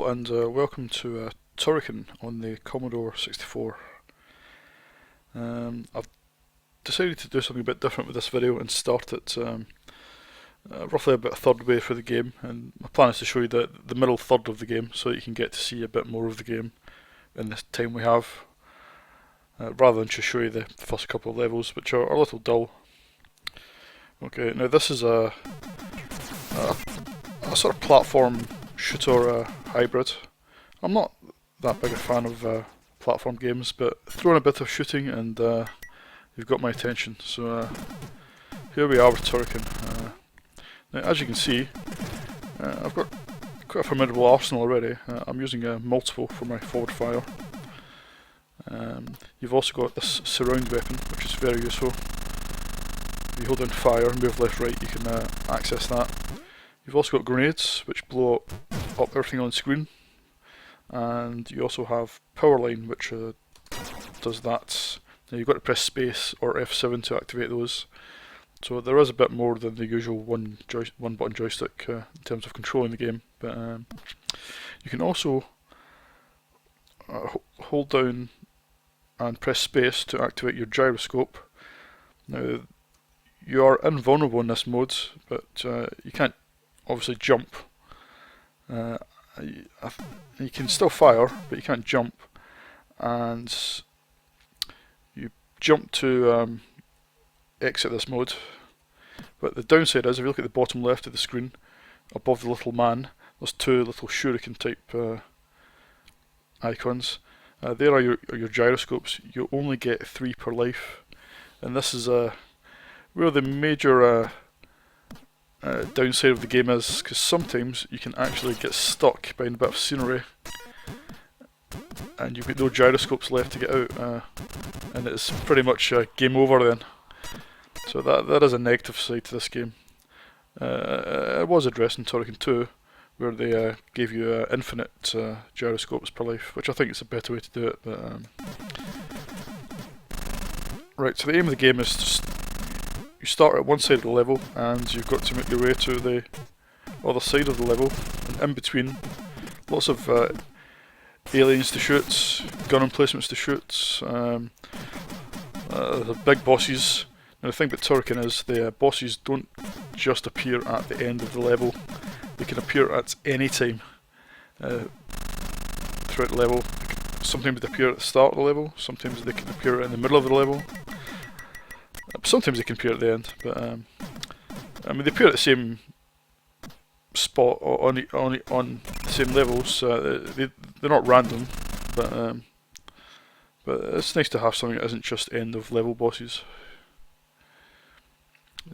Hello and welcome to Turrican on the Commodore 64. I've decided to do something a bit different with this video and start it roughly about a third way through the game, and my plan is to show you the middle third of the game so that you can get to see a bit more of the game in the time we have, rather than just show you the first couple of levels, which are a little dull. Okay, now this is a sort of platform shooter hybrid. I'm not that big a fan of platform games, but throw in a bit of shooting and you've got my attention. So here we are with Turrican. Now, as you can see, I've got quite a formidable arsenal already. I'm using multiple for my forward fire. You've also got this surround weapon, which is very useful. If you hold down fire and move left right, you can access that. You've also got grenades, which blow up everything on screen, and you also have power line, which does that. Now you've got to press space or F7 to activate those. So there is a bit more than the usual one button joystick in terms of controlling the game. But you can also hold down and press space to activate your gyroscope. Now you are invulnerable in this mode, but you can't obviously jump. You can still fire, but you can't jump. And you jump to exit this mode. But the downside is, if you look at the bottom left of the screen, above the little man, there's two little shuriken type icons. There are your gyroscopes. You only get 3 per life, and this is where the major downside of the game is, because sometimes you can actually get stuck behind a bit of scenery and you've got no gyroscopes left to get out, and it's pretty much game over then. So that is a negative side to this game. It was addressed in Turrican 2, where they gave you infinite gyroscopes per life, which I think is a better way to do it. But right, so the aim of the game is you start at one side of the level and you've got to make your way to the other side of the level, and in between lots of aliens to shoot, gun emplacements to shoot, the big bosses. Now the thing about Turrican is the bosses don't just appear at the end of the level, they can appear at any time throughout the level. Sometimes they appear at the start of the level, sometimes they can appear in the middle of the level. Sometimes they can appear at the end, but I mean they appear at the same spot on the same levels. They're not random, but it's nice to have something that isn't just end of level bosses.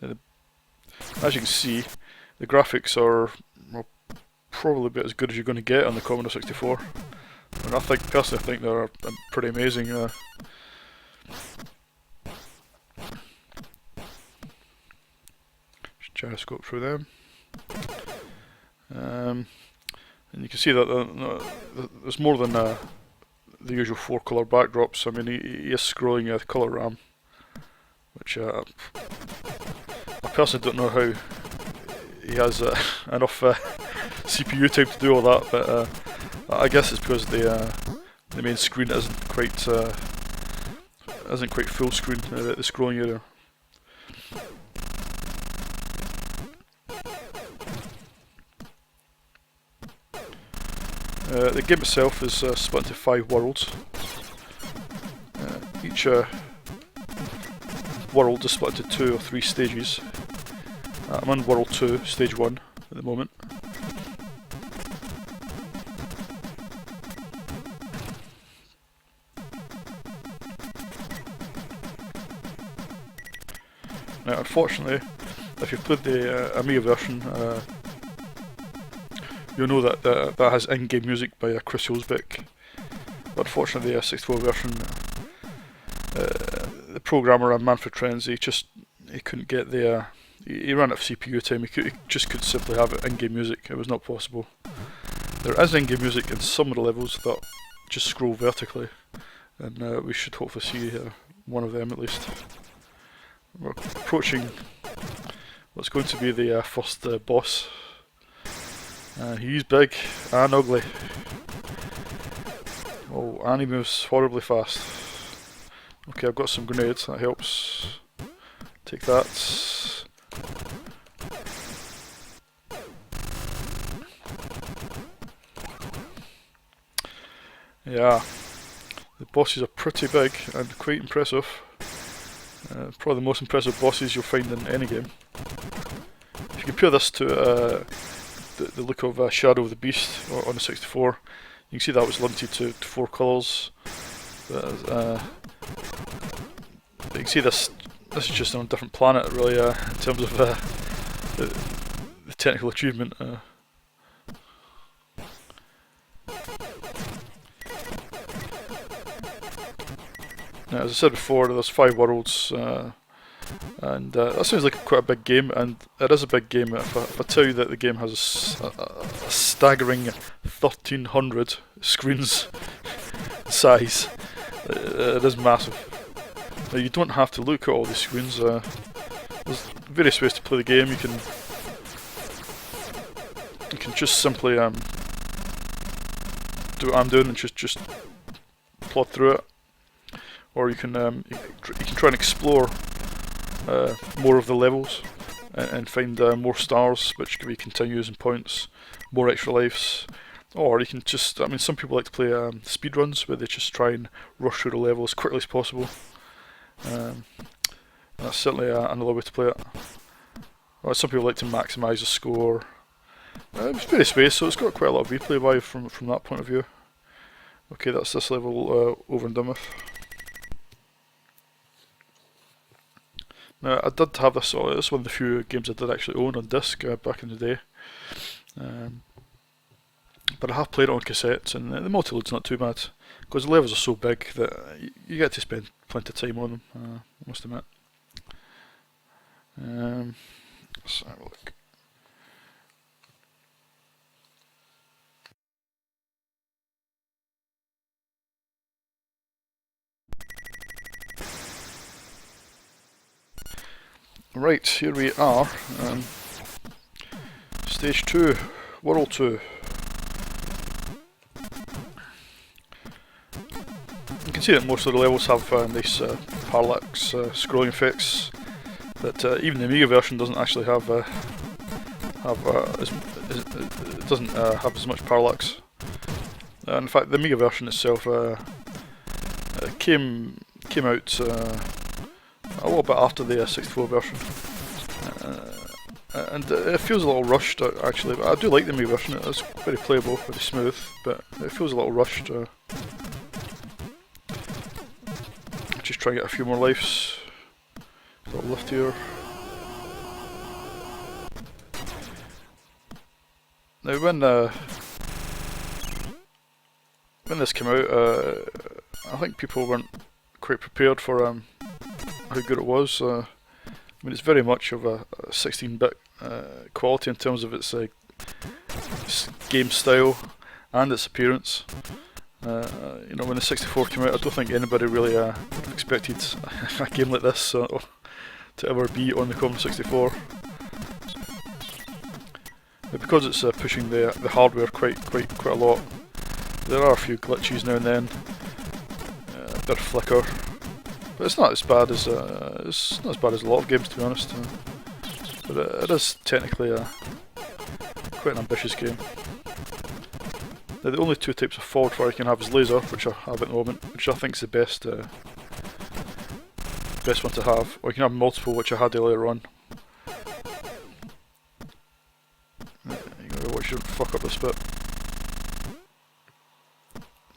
As you can see, the graphics are probably about as good as you're going to get on the Commodore 64, and personally I think they're pretty amazing. Gyroscope through them, and you can see that there's more than the usual 4 colour backdrops. I mean, he is scrolling the colour RAM, which I personally don't know how he has enough CPU time to do all that, but I guess it's because the main screen isn't quite full screen, the scrolling area. The game itself is split into 5 worlds. Each world is split into 2 or 3 stages. I'm on World 2, Stage 1 at the moment. Now unfortunately, if you've played the Amiga version, you'll know that that has in-game music by Chris Hulsbeck. But unfortunately, the 64 version, the programmer Manfred Trenz, he couldn't get the he ran out of CPU time. He just could simply have in-game music. It was not possible. There is in-game music in some of the levels that just scroll vertically, and we should hopefully see one of them at least. We're approaching what's going to be the first boss. He's big and ugly. Oh, and he moves horribly fast. Okay, I've got some grenades, that helps. Take that. Yeah, the bosses are pretty big and quite impressive. Probably the most impressive bosses you'll find in any game. If you compare this to the look of Shadow of the Beast on the 64, you can see that was limited to 4 colours. But you can see this is just on a different planet really in terms of the technical achievement. Now, as I said before, there's 5 worlds, and that sounds like quite a big game, and it is a big game. If I tell you that the game has a staggering 1,300 screens size, it is massive. Now, you don't have to look at all these screens. There's various ways to play the game. You can just simply do what I'm doing and just plod through it. Or you can try and explore more of the levels and find more stars, which can be continues and points, more extra lives. Or you can just, I mean, some people like to play speed runs where they just try and rush through the level as quickly as possible. That's certainly another way to play it. Or some people like to maximise the score. It's various ways, so it's got quite a lot of replay value from that point of view. Okay, that's this level over and done with. Now, I did have this, it's one of the few games I did actually own on disc back in the day. But I have played it on cassettes, and the multi-load's not too bad, because the levels are so big that you get to spend plenty of time on them, I must admit. Let's have a look. Right, here we are. Stage 2, World 2. You can see that most of the levels have nice parallax scrolling effects that even the Amiga version doesn't actually have. It doesn't have as much parallax. In fact, the Amiga version itself came out a little bit after the 64 version, and it feels a little rushed actually. But I do like the Amiga version. It's very playable, very smooth, but it feels a little rushed. Just try and get a few more lives. A little lift here. Now when this came out, I think people weren't quite prepared for how good it was. I mean, it's very much of a 16-bit quality in terms of its game style and its appearance. You know, when the 64 came out, I don't think anybody really expected a game like this to ever be on the Commodore 64. But because it's pushing the hardware quite a lot, there are a few glitches now and then, a bit of flicker, but it's not as bad as a lot of games, to be honest. But it is technically quite an ambitious game. Now, the only 2 types of forward fire you can have is laser, which I have at the moment, which I think is the best one to have. Or you can have multiple, which I had earlier on. You gotta watch you don't fuck up this bit.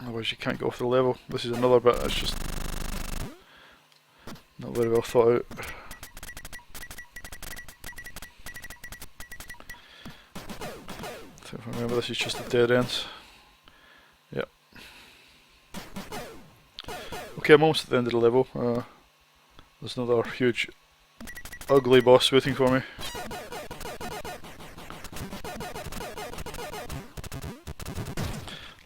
Otherwise you can't get off the level. This is another bit that's just not very well thought out. If I remember, this is just a dead end. Yep. Okay, I'm almost at the end of the level. There's another huge, ugly boss waiting for me.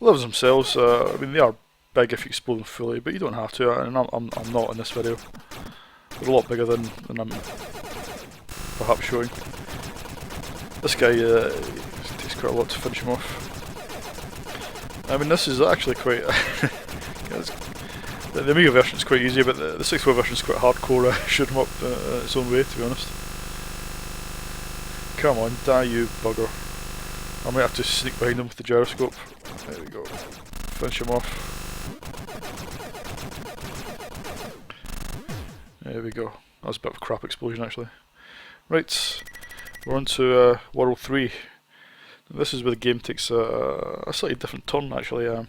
Levels themselves, I mean, they are big if you explore them fully, but you don't have to, and I'm not in this video. They're a lot bigger than I'm perhaps showing. This guy takes quite a lot to finish him off. I mean, this is actually quite The Amiga version is quite easy, but the 64 version is quite hardcore. Shoot 'em up its own way, to be honest. Come on, die you bugger. I might have to sneak behind him with the gyroscope. There we go. Finish him off. There we go. That was a bit of a crap explosion actually. Right, we're on to World 3. This is where the game takes a slightly different turn actually.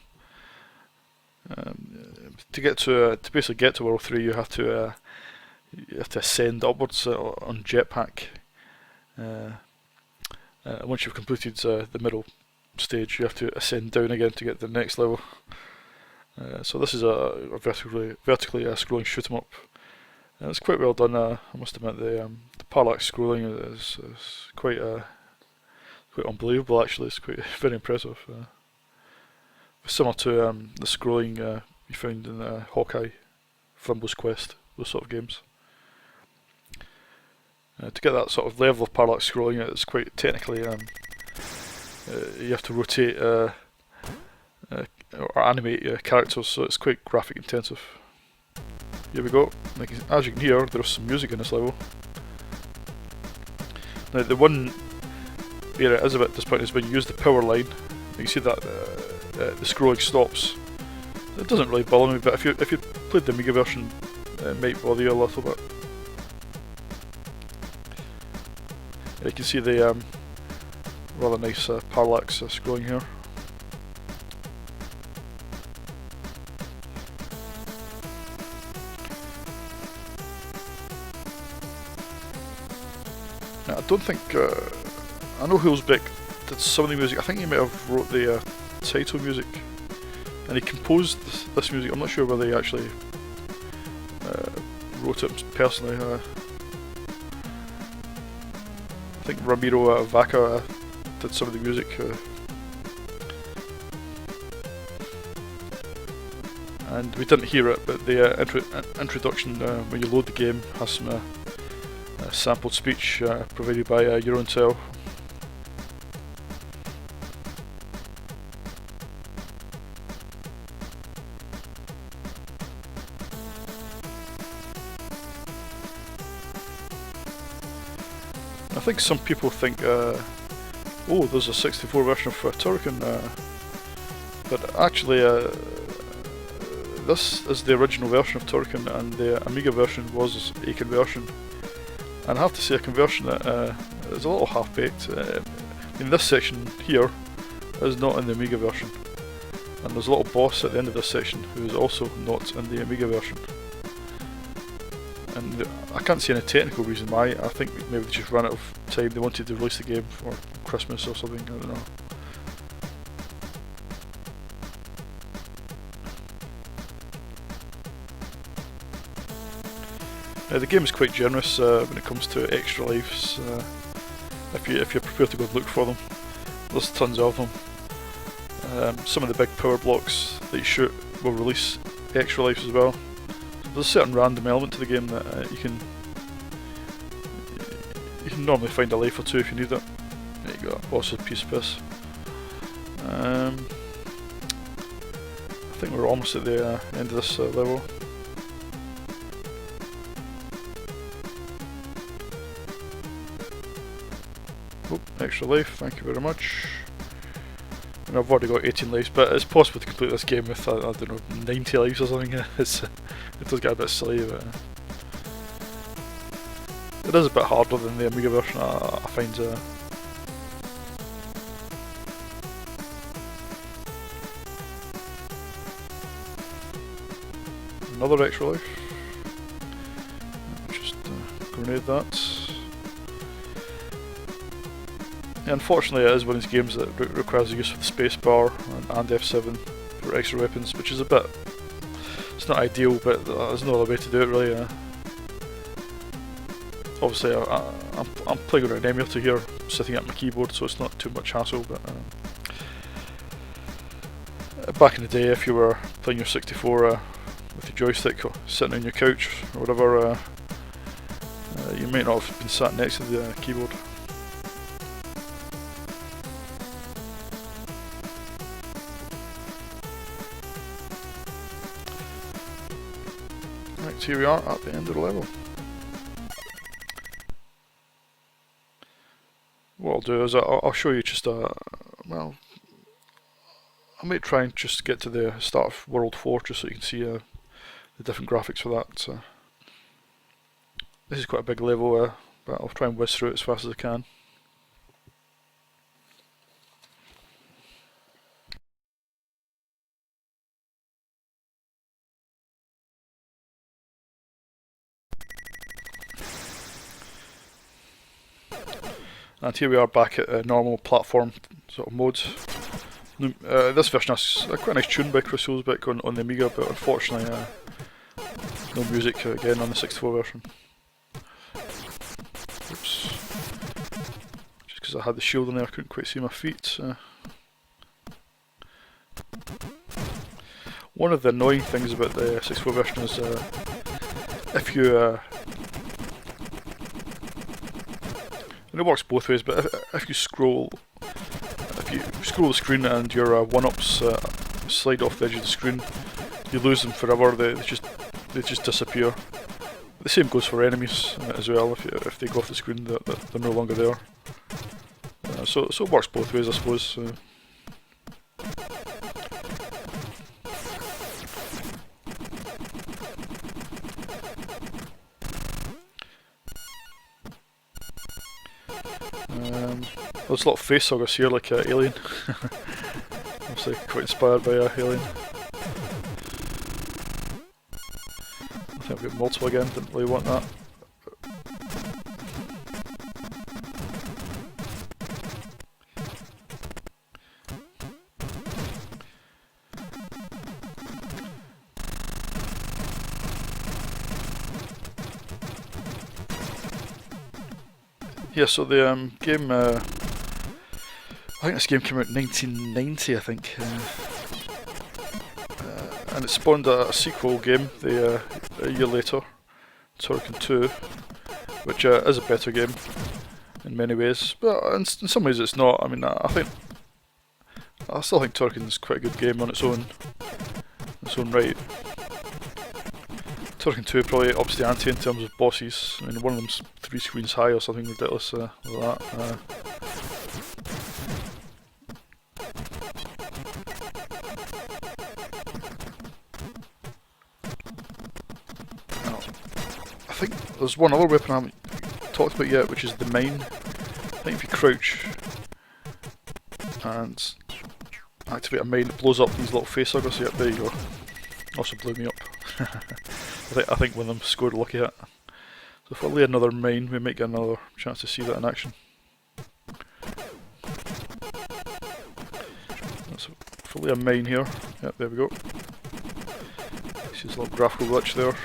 To basically get to World 3, you have to ascend upwards on jetpack. Once you've completed the middle stage, you have to ascend down again to get to the next level. So this is a vertically scrolling shoot 'em up. It's quite well done. I must admit the parallax scrolling is quite unbelievable. Actually, it's quite very impressive. Similar to the scrolling you found in Hawkeye, Fumbo's Quest, those sort of games. To get that sort of level of parallax scrolling, it's quite technically. You have to rotate or animate your characters, so it's quite graphic intensive. Here we go. As you can hear, there's some music in this level. Now the one area that is a bit disappointing is when you use the power line. You see that the scrolling stops. It doesn't really bother me, but if you played the Amiga version, it might bother you a little bit. You can see the rather nice parallax scrolling here. Now, I don't think I know Hulsbeck did some of the music. I think he might have wrote the title music, and he composed this music. I'm not sure whether he actually wrote it personally. I think Ramiro Vaca did some of the music. And we didn't hear it, but the introduction when you load the game has some sampled speech provided by Eurontel. I think some people think, oh, there's a 64 version of Turrican, but actually this is the original version of Turrican, and the Amiga version was a conversion. And I have to say, a conversion that is a little half-baked. This section here is not in the Amiga version, and there's a little boss at the end of this section who is also not in the Amiga version. And I can't see any technical reason why. I think maybe they just ran out of time. They wanted to release the game for Christmas or something, I don't know. The game is quite generous when it comes to extra lives. If you're prepared to go and look for them, there's tons of them. Some of the big power blocks that you shoot will release extra lives as well. There's a certain random element to the game that you can normally find a life or two if you need it. There you go, also a piece of piss. I think we're almost at the end of this level. Oh, extra life, thank you very much. And I've already got 18 lives, but it's possible to complete this game with, I don't know, 90 lives or something. It does get a bit silly, but it is a bit harder than the Amiga version, I find. Another extra life. Just grenade that. Unfortunately, it is one of these games that requires the use of the space bar and F7 for extra weapons, which is a bit. It's not ideal, but there's no other way to do it really. Obviously, I'm playing on an emulator here, sitting at my keyboard, so it's not too much hassle. But back in the day, if you were playing your 64 with your joystick or sitting on your couch or whatever, you might not have been sat next to the keyboard. So here we are at the end of the level. What I'll do is I'll show you just well, I might try and just get to the start of World 4 just so you can see the different graphics for that. This is quite a big level, but I'll try and whiz through it as fast as I can. And here we are back at a normal platform sort of mode. This version has a quite nice tune by Chris Hulsbeck on the Amiga, but unfortunately no music again on the 64 version. Oops. Just because I had the shield on there I couldn't quite see my feet. One of the annoying things about the 64 version is if you and it works both ways, but if you scroll the screen and your one-ups slide off the edge of the screen, you lose them forever. They just disappear. The same goes for enemies as well. If they go off the screen, they're no longer there. So it works both ways, I suppose. There's a lot of facehuggers here, like Alien. Obviously quite inspired by Alien. I think I've got multiple again, didn't really want that. Yeah, so the game, I think this game came out in 1990, I think, and it spawned a sequel game a year later, Turrican 2, which is a better game in many ways, but in some ways it's not. I mean, I still think Turrican is quite a good game on its own right. Turrican 2 probably ups the ante in terms of bosses. I mean, one of them's 3 screens high or something ridiculous like that. I think there's one other weapon I haven't talked about yet, which is the mine. I think if you crouch and activate a mine, it blows up these little facehuggers. Yep, there you go. Also blew me up. I think one of them scored a lucky hit. So if I lay another mine, we might get another chance to see that in action. So if I lay a mine here, yep, there we go. See this little graphical glitch there.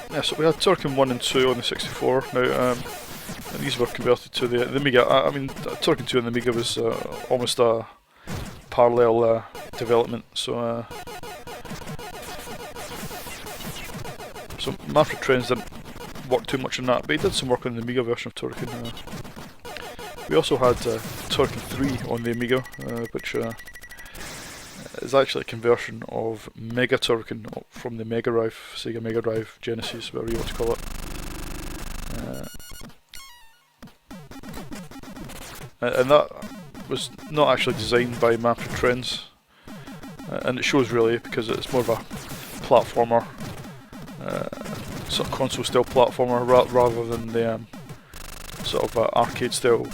Yeah, so we had Turrican 1 and 2 on the 64. Now, and these were converted to the Amiga. I mean, Turrican 2 on the Amiga was almost a parallel development. So Manfred Trenz didn't work too much on that, but he did some work on the Amiga version of Turrican. We also had Turrican 3 on the Amiga, which is actually a conversion of Mega Turrican from the Mega Drive, Sega Mega Drive, Genesis, whatever you want to call it. And that was not actually designed by Manfred Trenz, and it shows really because it's more of a platformer, sort of console style platformer rather than the sort of arcade style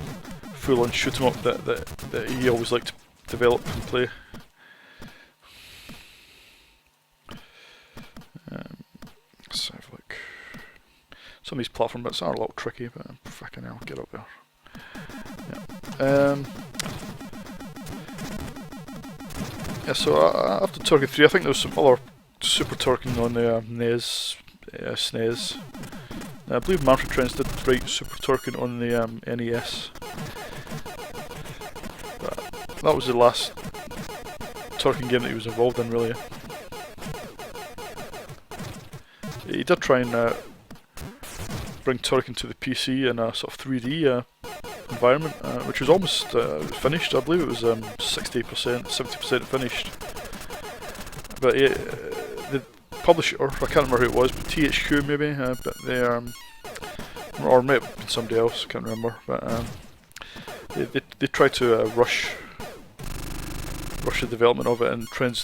full on shoot 'em up that he always liked to develop and play. Let's have a look. Some of these platform bits are a little tricky, but fucking hell, get up there. Yeah, so after Turrican 3, I think there was some other Super Turrican on the NES, SNES. I believe Manfred Trenz did write Super Turrican on the NES. But that was the last Turrican game that he was involved in, really. He did try and bring Turrican to the PC in a sort of 3D environment, which was almost finished. I believe it was 60%, 70% finished. But the publisher, I can't remember who it was, but THQ maybe, but they or it might have been somebody else, I can't remember, but they tried to rush the development of it, and Trenz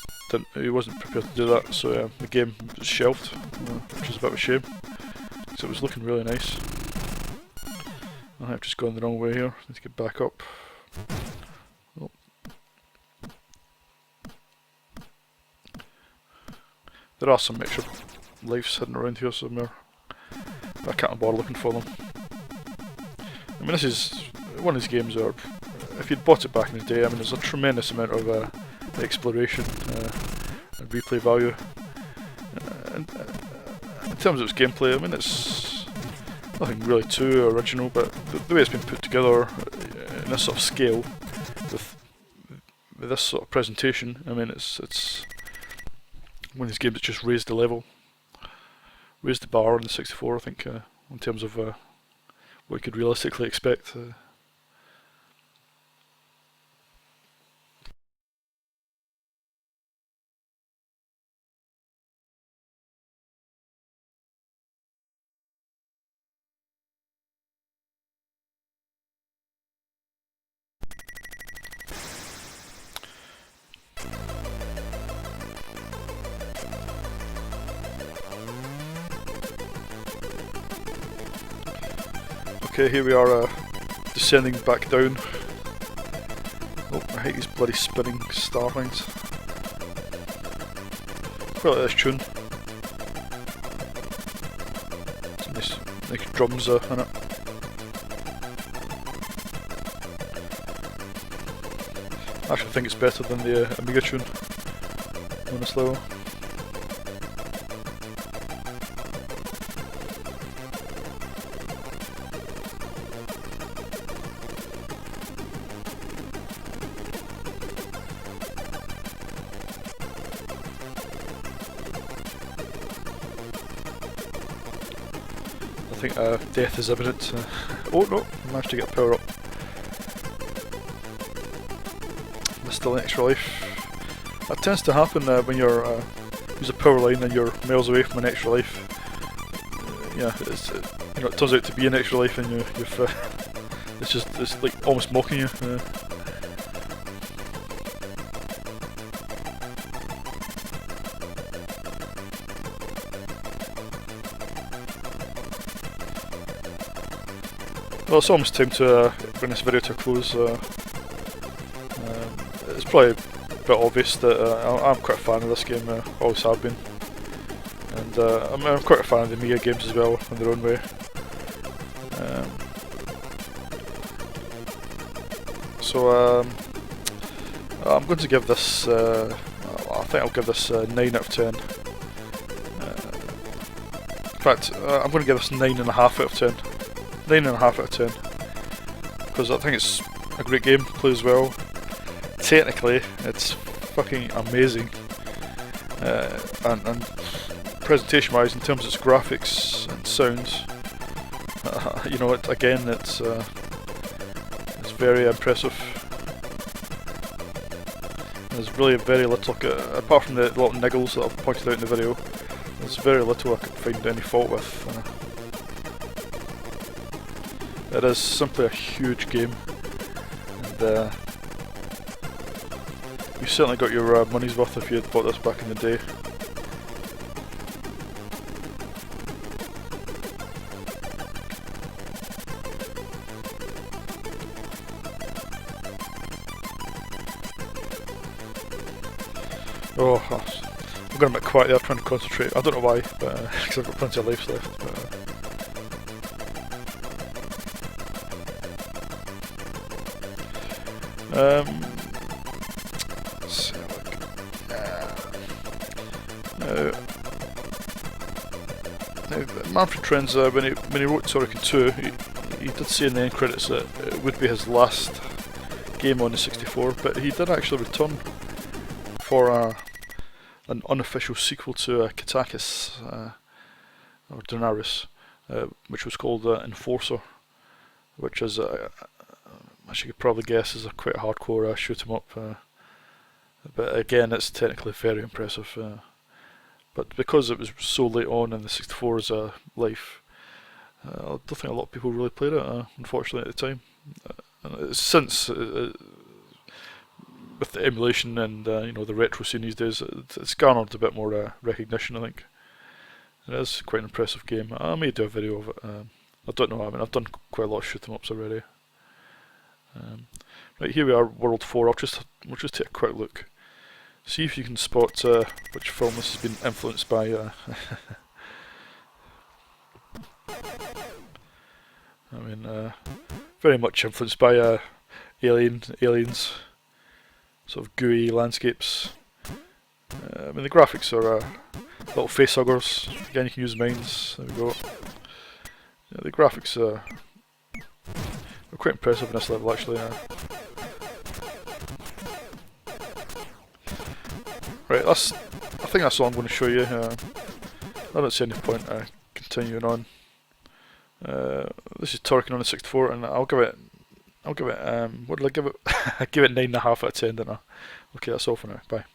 he wasn't prepared to do that, so the game was shelved, which is a bit of a shame, because it was looking really nice. I've just gone the wrong way here, need to get back up. Oh. There are some extra lives hidden around here somewhere, but I can't bother looking for them. I mean, this is one of these games where, if you'd bought it back in the day, I mean, there's a tremendous amount of exploration and replay value. And in terms of its gameplay, I mean, it's nothing really too original, but the way it's been put together in this sort of scale, with this sort of presentation, I mean, it's one of these games that just raised the level, raised the bar on the 64, I think, in terms of what you could realistically expect. Okay, here we are descending back down. Oh, I hate these bloody spinning starlines. Quite like this tune. Some nice drums in it. I actually think it's better than the Amiga tune on this level. I think death is imminent. Oh no, I managed to get power up. There's still an extra life. That tends to happen when you're use a power line and you're miles away from an extra life. Yeah, it's it turns out to be an extra life, and you've it's like almost mocking you. Well, it's almost time to bring this video to a close. It's probably a bit obvious that I'm quite a fan of this game, always have been. And I'm quite a fan of the Amiga games as well, in their own way. So I'm going to give this, I think I'll give this 9 out of 10. In fact, I'm going to give this 9.5 out of 10. 9.5 out of 10, because I think it's a great game, plays well. Technically, it's fucking amazing, and presentation-wise, in terms of its graphics and sounds, you know, it's very impressive. There's really very little, apart from the little niggles that I've pointed out in the video, there's very little I could find any fault with. It is simply a huge game, and you certainly got your money's worth if you had bought this back in the day. Oh, I'm going a bit quiet there trying to concentrate. I don't know why, but because I've got plenty of lives left. But, let's have a look. Now, Manfred Trenz, when he wrote Turrican 2, he did say in the end credits that it would be his last game on the 64, but he did actually return for an unofficial sequel to Katakis, or Daenerys, which was called Enforcer, which is, as you could probably guess, is a quite hardcore shoot 'em up. But again, it's technically very impressive. But because it was so late on in the 64's life, I don't think a lot of people really played it, unfortunately, at the time. And since, with the emulation and the retro scene these days, it's garnered a bit more recognition, I think. It is quite an impressive game. I may do a video of it. I don't know. I mean, I've done quite a lot of shoot 'em ups already. Right, here we are, World 4. We'll just take a quick look. See if you can spot which film this has been influenced by. I mean, very much influenced by aliens, sort of gooey landscapes. I mean, the graphics are little face huggers. Again, you can use mines. There we go. Yeah, the graphics are quite impressive in this level, actually. Right, I think that's all I'm going to show you. I don't see any point continuing on. This is Turrican on the 64, and I'll give it. What did I give it? I give it 9.5 out of 10, didn't I? Okay, that's all for now. Bye.